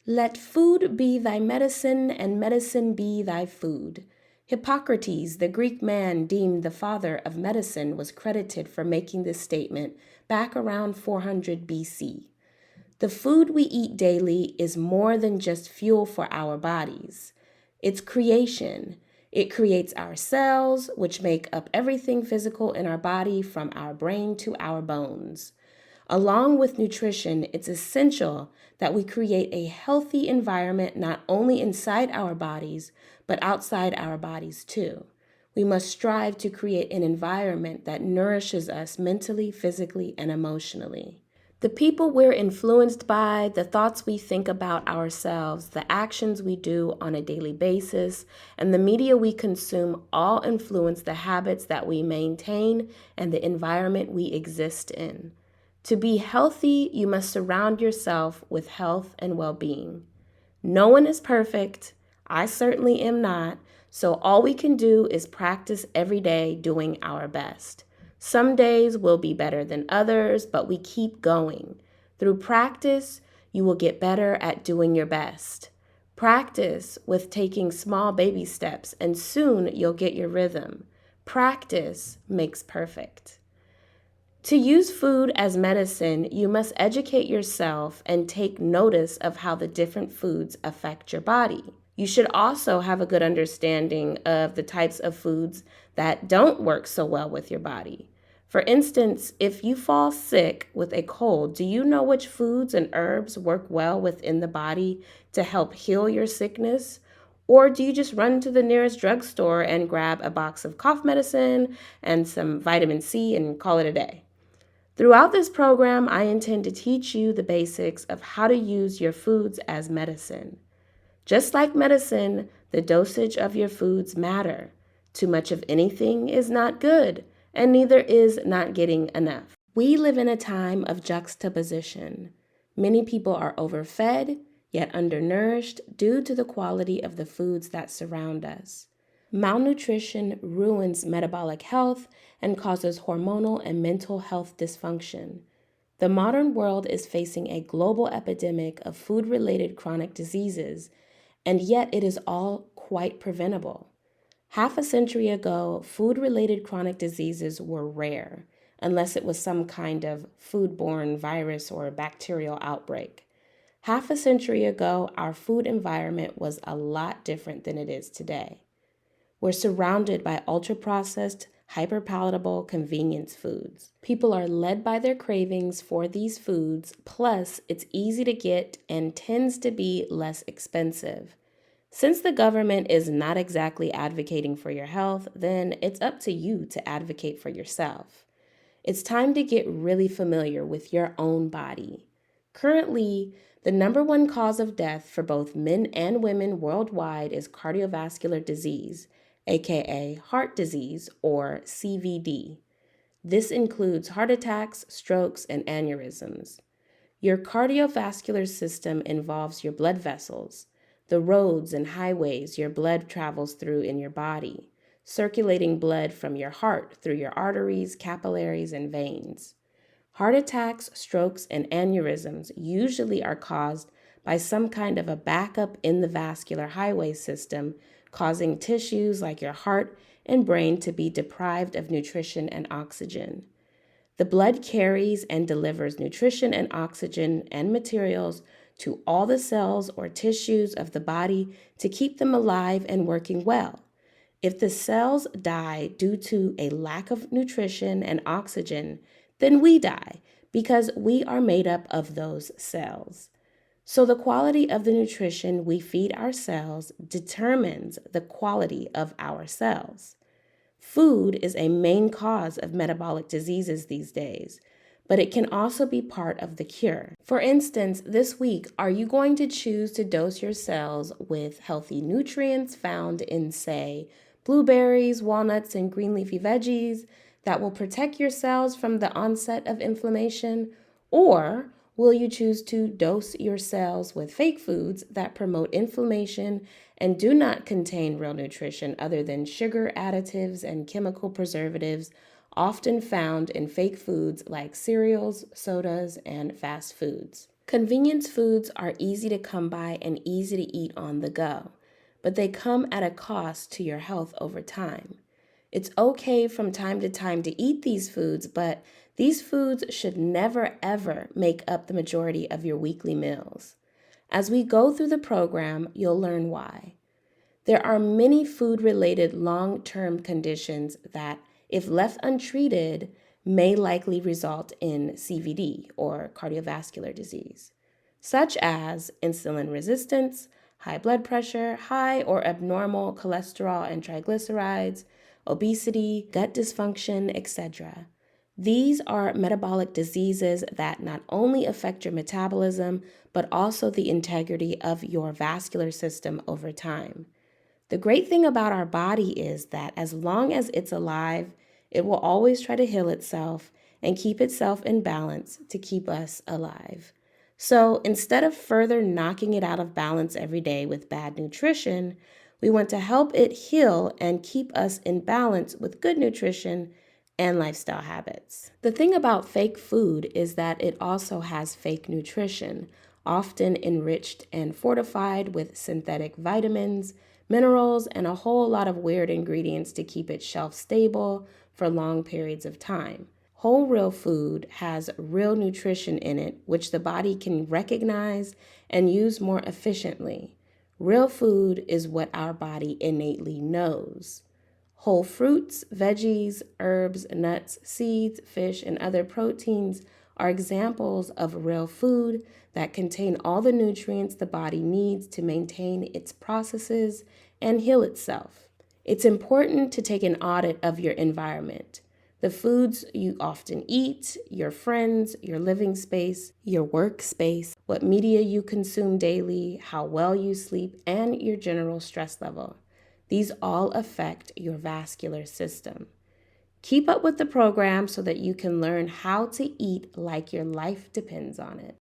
Let food be thy medicine, and medicine be thy food. Hippocrates, the Greek man deemed the father of medicine, was credited for making this statement back around 400 BC. The food we eat daily is more than just fuel for our bodies. It's creation. It creates our cells, which make up everything physical in our body from our brain to our bones. Along with nutrition, it's essential that we create a healthy environment not only inside our bodies, but outside our bodies too. We must strive to create an environment that nourishes us mentally, physically, and emotionally. The people we're influenced by, the thoughts we think about ourselves, the actions we do on a daily basis, and the media we consume all influence the habits that we maintain and the environment we exist in. To be healthy, you must surround yourself with health and well-being. No one is perfect. I certainly am not. So all we can do is practice every day doing our best. Some days will be better than others, but we keep going. Through practice, you will get better at doing your best. Practice with taking small baby steps, and soon you'll get your rhythm. Practice makes perfect. To use food as medicine, you must educate yourself and take notice of how the different foods affect your body. You should also have a good understanding of the types of foods that don't work so well with your body. For instance, if you fall sick with a cold, do you know which foods and herbs work well within the body to help heal your sickness? Or do you just run to the nearest drugstore and grab a box of cough medicine and some vitamin C and call it a day? Throughout this program, I intend to teach you the basics of how to use your foods as medicine. Just like medicine, the dosage of your foods matter. Too much of anything is not good, and neither is not getting enough. We live in a time of juxtaposition. Many people are overfed, yet undernourished due to the quality of the foods that surround us. Malnutrition ruins metabolic health and causes hormonal and mental health dysfunction. The modern world is facing a global epidemic of food-related chronic diseases, and yet it is all quite preventable. Half a century ago, food-related chronic diseases were rare, unless it was some kind of foodborne virus or bacterial outbreak. Half a century ago, our food environment was a lot different than it is today. We're surrounded by ultra-processed, hyper-palatable convenience foods. People are led by their cravings for these foods, plus it's easy to get and tends to be less expensive. Since the government is not exactly advocating for your health, then it's up to you to advocate for yourself. It's time to get really familiar with your own body. Currently, the number one cause of death for both men and women worldwide is cardiovascular disease, aka heart disease or CVD. This includes heart attacks, strokes, and aneurysms. Your cardiovascular system involves your blood vessels, the roads and highways your blood travels through in your body, circulating blood from your heart through your arteries, capillaries, and veins. Heart attacks, strokes, and aneurysms usually are caused by some kind of a backup in the vascular highway system, causing tissues like your heart and brain to be deprived of nutrition and oxygen. The blood carries and delivers nutrition and oxygen and materials to all the cells or tissues of the body to keep them alive and working well. If the cells die due to a lack of nutrition and oxygen, then we die because we are made up of those cells. So the quality of the nutrition we feed our cells determines the quality of our cells. Food is a main cause of metabolic diseases these days, but it can also be part of the cure. For instance, this week, are you going to choose to dose your cells with healthy nutrients found in, say, blueberries, walnuts, and green leafy veggies that will protect your cells from the onset of inflammation? Or will you choose to dose your cells with fake foods that promote inflammation and do not contain real nutrition other than sugar additives and chemical preservatives often found in fake foods like cereals, sodas, and fast foods? Convenience foods are easy to come by and easy to eat on the go, but they come at a cost to your health over time. It's okay from time to time to eat these foods, but these foods should never ever make up the majority of your weekly meals. As we go through the program, you'll learn why. There are many food-related long-term conditions that, if left untreated, may likely result in CVD or cardiovascular disease, such as insulin resistance, high blood pressure, high or abnormal cholesterol and triglycerides, obesity, gut dysfunction, etc. These are metabolic diseases that not only affect your metabolism, but also the integrity of your vascular system over time. The great thing about our body is that as long as it's alive, it will always try to heal itself and keep itself in balance to keep us alive. So instead of further knocking it out of balance every day with bad nutrition, we want to help it heal and keep us in balance with good nutrition and lifestyle habits. The thing about fake food is that it also has fake nutrition, often enriched and fortified with synthetic vitamins, minerals, and a whole lot of weird ingredients to keep it shelf stable for long periods of time. Whole real food has real nutrition in it, which the body can recognize and use more efficiently. Real food is what our body innately knows. Whole fruits, veggies, herbs, nuts, seeds, fish, and other proteins are examples of real food that contain all the nutrients the body needs to maintain its processes and heal itself. It's important to take an audit of your environment, the foods you often eat, your friends, your living space, your workspace, what media you consume daily, how well you sleep, and your general stress level. These all affect your vascular system. Keep up with the program so that you can learn how to eat like your life depends on it.